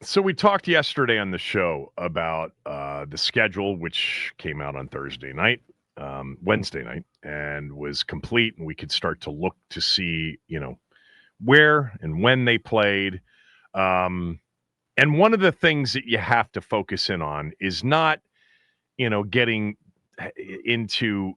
So we talked yesterday on the show about the schedule, which came out on Thursday night, Wednesday night, and was complete, and we could start to look to see, where and when they played. Um, and one of the things that you have to focus in on is not, getting into,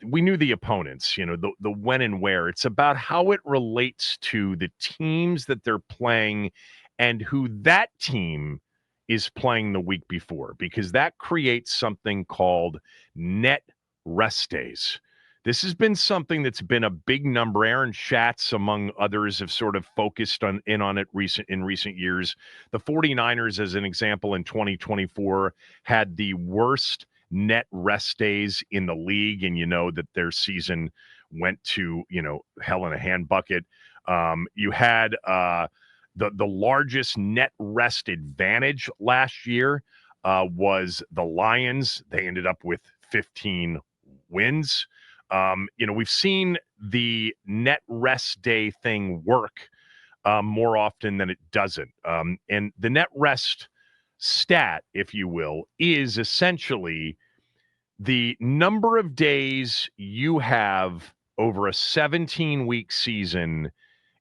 we knew the opponents, the when and where. It's about how it relates to the teams that they're playing and who that team is playing the week before, because that creates something called net rest days. This has been something that's been a big number. Aaron Schatz, among others, have sort of focused on it in recent years. The 49ers, as an example, in 2024, had the worst net rest days in the league, and you know that their season went to hell in a hand bucket. You had the largest net rest advantage last year was the Lions. They ended up with 15 wins. We've seen the net rest day thing work more often than it doesn't. And the net rest stat, if you will, is essentially the number of days you have over a 17-week season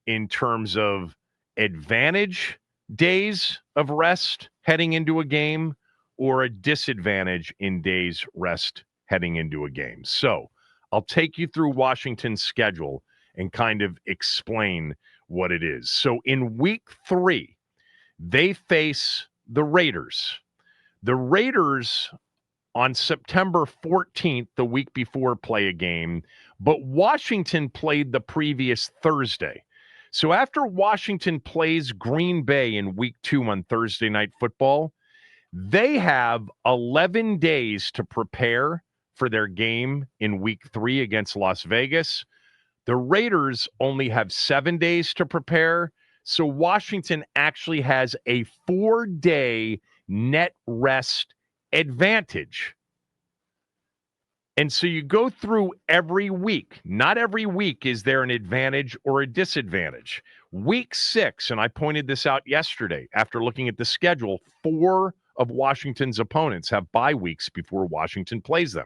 in terms of advantage days of rest heading into a game or a disadvantage in days rest heading into a game. So I'll take you through Washington's schedule and kind of explain what it is. So in week 3, they face the Raiders. The Raiders on September 14th, the week before, play a game, but Washington played the previous Thursday. So after Washington plays Green Bay in week 2 on Thursday Night Football, they have 11 days to prepare for their game in week 3 against Las Vegas. The Raiders only have 7 days to prepare. So Washington actually has a 4-day net rest advantage. And so you go through every week. Not every week is there an advantage or a disadvantage. Week 6, and I pointed this out yesterday after looking at the schedule, 4 of Washington's opponents have bye weeks before Washington plays them.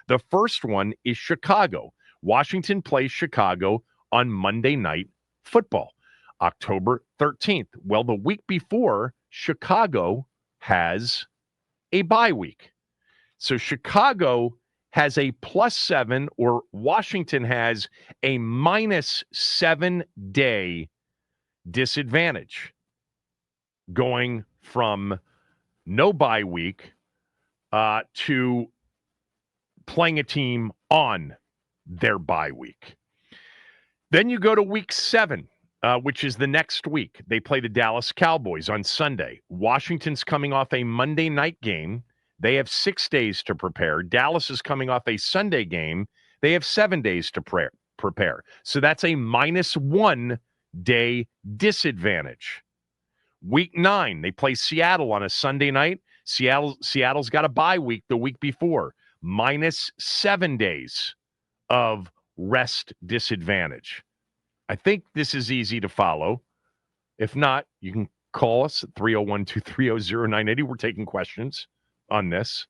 The first one is Chicago. Washington plays Chicago on Monday Night Football, October 13th. Well, the week before, Chicago has a bye week. So Chicago has a +7, or Washington has a -7-day disadvantage going from no bye week to playing a team on their bye week. Then you go to week 7, which is the next week. They play the Dallas Cowboys on Sunday. Washington's coming off a Monday night game. They have 6 days to prepare. Dallas is coming off a Sunday game. They have 7 days to prepare. So that's a -1-day disadvantage. Week 9, they play Seattle on a Sunday night. Seattle's got a bye week the week before. -7 days of rest disadvantage. I think this is easy to follow. If not, you can call us at 301-230-0980. We're taking questions on this.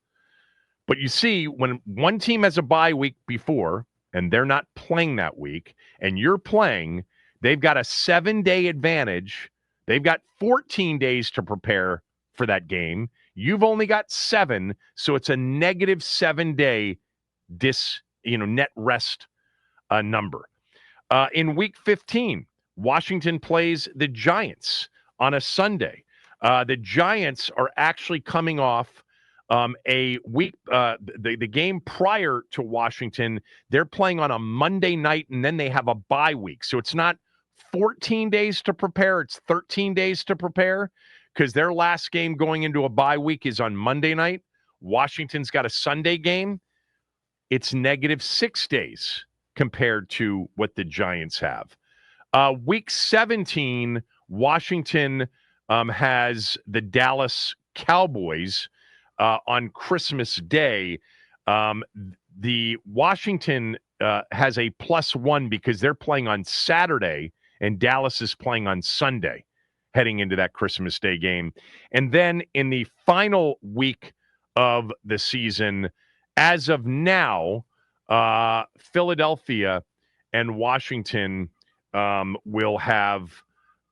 But you see, when one team has a bye week before and they're not playing that week, and you're playing, they've got a 7-day advantage. They've got 14 days to prepare for that game. You've only got 7, so it's a -7-day net rest number. In week 15, Washington plays the Giants on a Sunday. The Giants are actually coming off a week, the game prior to Washington. They're playing on a Monday night, and then they have a bye week. So it's not 14 days to prepare, it's 13 days to prepare, because their last game going into a bye week is on Monday night. Washington's got a Sunday game. It's -6 days compared to what the Giants have. Week 17, Washington has the Dallas Cowboys on Christmas Day. The Washington has a +1 because they're playing on Saturday and Dallas is playing on Sunday. heading into that Christmas Day game. And then in the final week of the season, as of now, Philadelphia and Washington will have,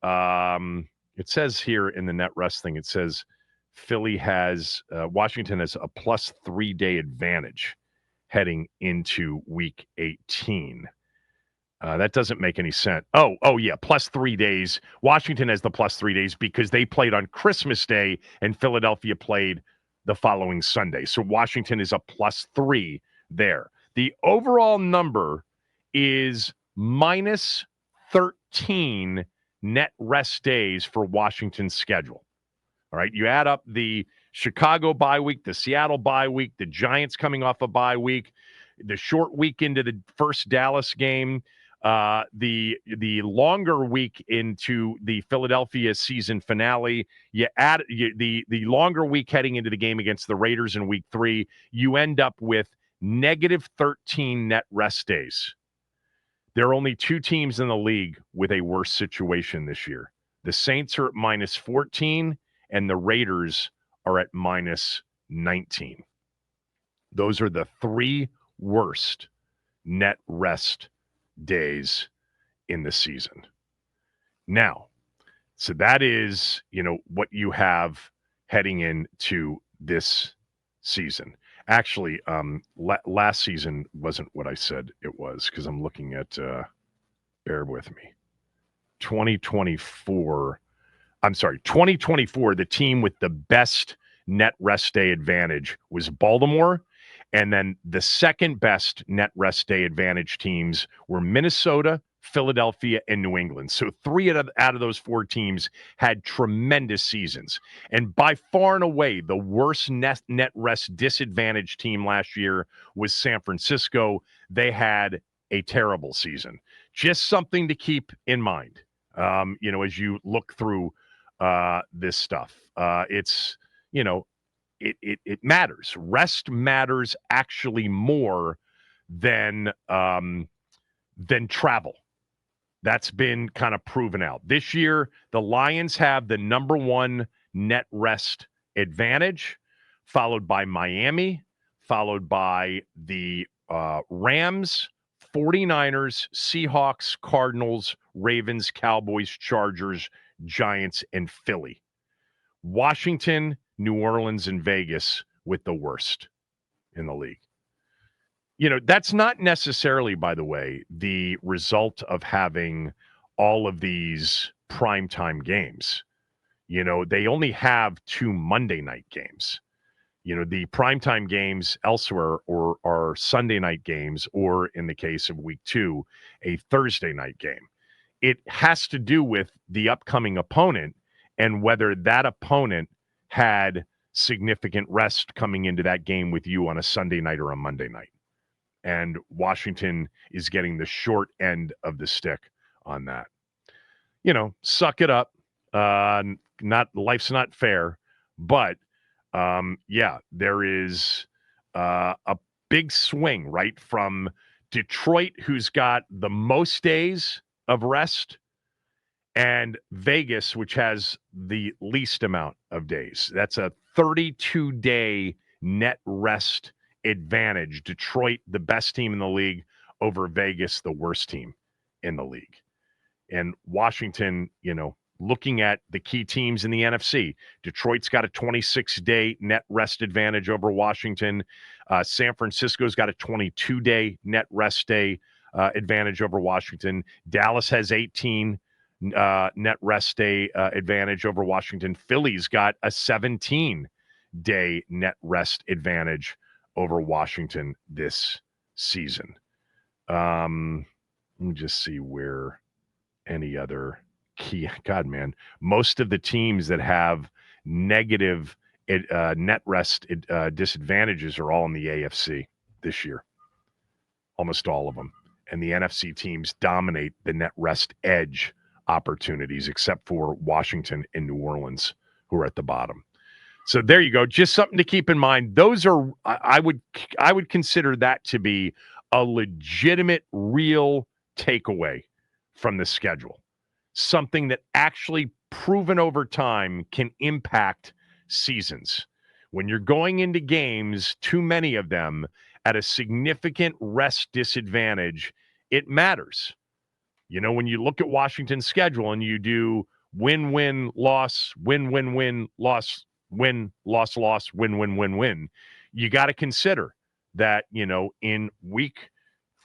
it says here in the net rest thing, it says Washington has a plus 3 day advantage heading into week 18. That doesn't make any sense. Oh yeah, plus 3 days. Washington has the plus 3 days because they played on Christmas Day and Philadelphia played the following Sunday. So Washington is a plus 3 there. The overall number is minus 13 net rest days for Washington's schedule. All right, you add up the Chicago bye week, the Seattle bye week, the Giants coming off a bye week, the short week into the first Dallas game, the longer week into the Philadelphia season finale. You add the longer week heading into the game against the Raiders in week 3. You end up with negative 13 net rest days. There are only 2 teams in the league with a worse situation this year. The Saints are at minus 14, and the Raiders are at minus 19. Those are the 3 worst net rest days in the season. Now, so that is, what you have heading into this season. Actually, last season wasn't what I said it was, because I'm looking at, bear with me, 2024, the team with the best net rest day advantage was Baltimore. And then the second best net rest day advantage teams were Minnesota, Philadelphia, and New England. So 3 out of those 4 teams had tremendous seasons. And by far and away, the worst net rest disadvantage team last year was San Francisco. They had a terrible season. Just something to keep in mind, as you look through this stuff. It's, it matters. Rest matters actually more than travel. That's been kind of proven out. This year, the Lions have the number 1 net rest advantage, followed by Miami, followed by the Rams, 49ers, Seahawks, Cardinals, Ravens, Cowboys, Chargers, Giants, and Philly. Washington, New Orleans, and Vegas with the worst in the league. That's not necessarily, by the way, the result of having all of these primetime games. They only have 2 Monday night games. The primetime games elsewhere are Sunday night games, or in the case of week 2, a Thursday night game. It has to do with the upcoming opponent and whether that opponent had significant rest coming into that game with you on a Sunday night or a Monday night. And Washington is getting the short end of the stick on that. Suck it up. Life's not fair, but there is a big swing, right, from Detroit, who's got the most days of rest, and Vegas, which has the least amount of days. That's a 32-day net rest advantage. Detroit, the best team in the league, over Vegas, the worst team in the league. And Washington, looking at the key teams in the NFC, Detroit's got a 26-day net rest advantage over Washington. San Francisco's got a 22-day net rest day advantage over Washington. Dallas has 18 net rest day advantage over Washington. Philly's got a 17-day net rest advantage over Washington this season. Let me just see where any other key. God, man, most of the teams that have negative net rest disadvantages are all in the AFC this year. Almost all of them. And the NFC teams dominate the net rest edge opportunities, except for Washington and New Orleans, who are at the bottom. So there you go. Just something to keep in mind. Those are, I would consider that to be a legitimate, real takeaway from the schedule. Something that actually proven over time can impact seasons. When you're going into games, too many of them at a significant rest disadvantage, it matters. You know, when you look at Washington's schedule and you do win, win, loss, win, win, win, loss, win, loss, loss, win, win, win, win, you got to consider that, you know, in week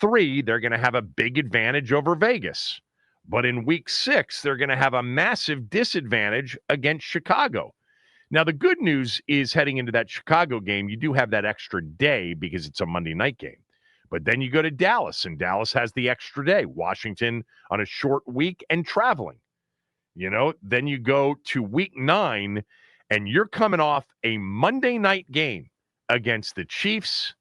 3, they're going to have a big advantage over Vegas. But in week 6, they're going to have a massive disadvantage against Chicago. Now, the good news is heading into that Chicago game, you do have that extra day because it's a Monday night game. But then you go to Dallas, and Dallas has the extra day. Washington on a short week and traveling. You know, then you go to week 9, and you're coming off a Monday night game against the Chiefs,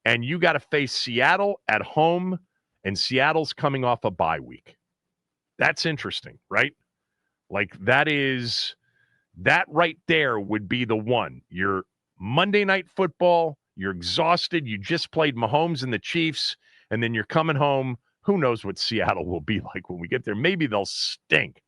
and you got to face Seattle at home, and Seattle's coming off a bye week. That's interesting, right? Like that right there would be the one. You're Monday Night Football, you're exhausted, you just played Mahomes and the Chiefs, and then you're coming home. Who knows what Seattle will be like when we get there? Maybe they'll stink.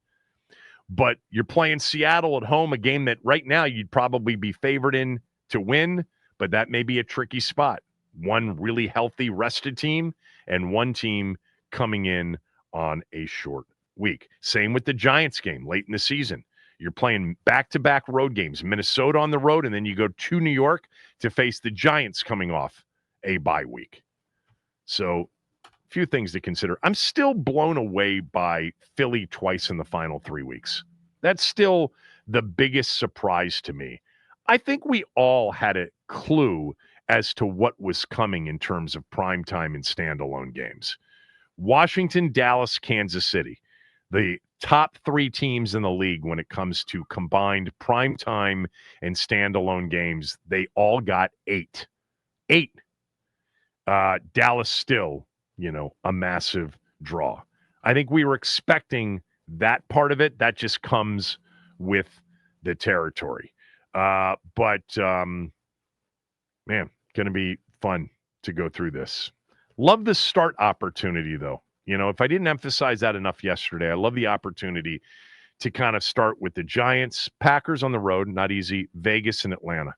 But you're playing Seattle at home, a game that right now you'd probably be favored in to win, but that may be a tricky spot. One really healthy, rested team, and one team coming in on a short week. Same with the Giants game late in the season. You're playing back-to-back road games, Minnesota on the road, and then you go to New York to face the Giants coming off a bye week. So a few things to consider. I'm still blown away by Philly twice in the final 3 weeks. That's still the biggest surprise to me. I think we all had a clue as to what was coming in terms of primetime and standalone games. Washington, Dallas, Kansas City. The top 3 teams in the league when it comes to combined primetime and standalone games, they all got 8. 8. Dallas still, you know, a massive draw. I think we were expecting that part of it. That just comes with the territory. Man, going to be fun to go through this. Love the start opportunity, though. You know, if I didn't emphasize that enough yesterday, I love the opportunity to kind of start with the Giants, Packers on the road, not easy, Vegas and Atlanta.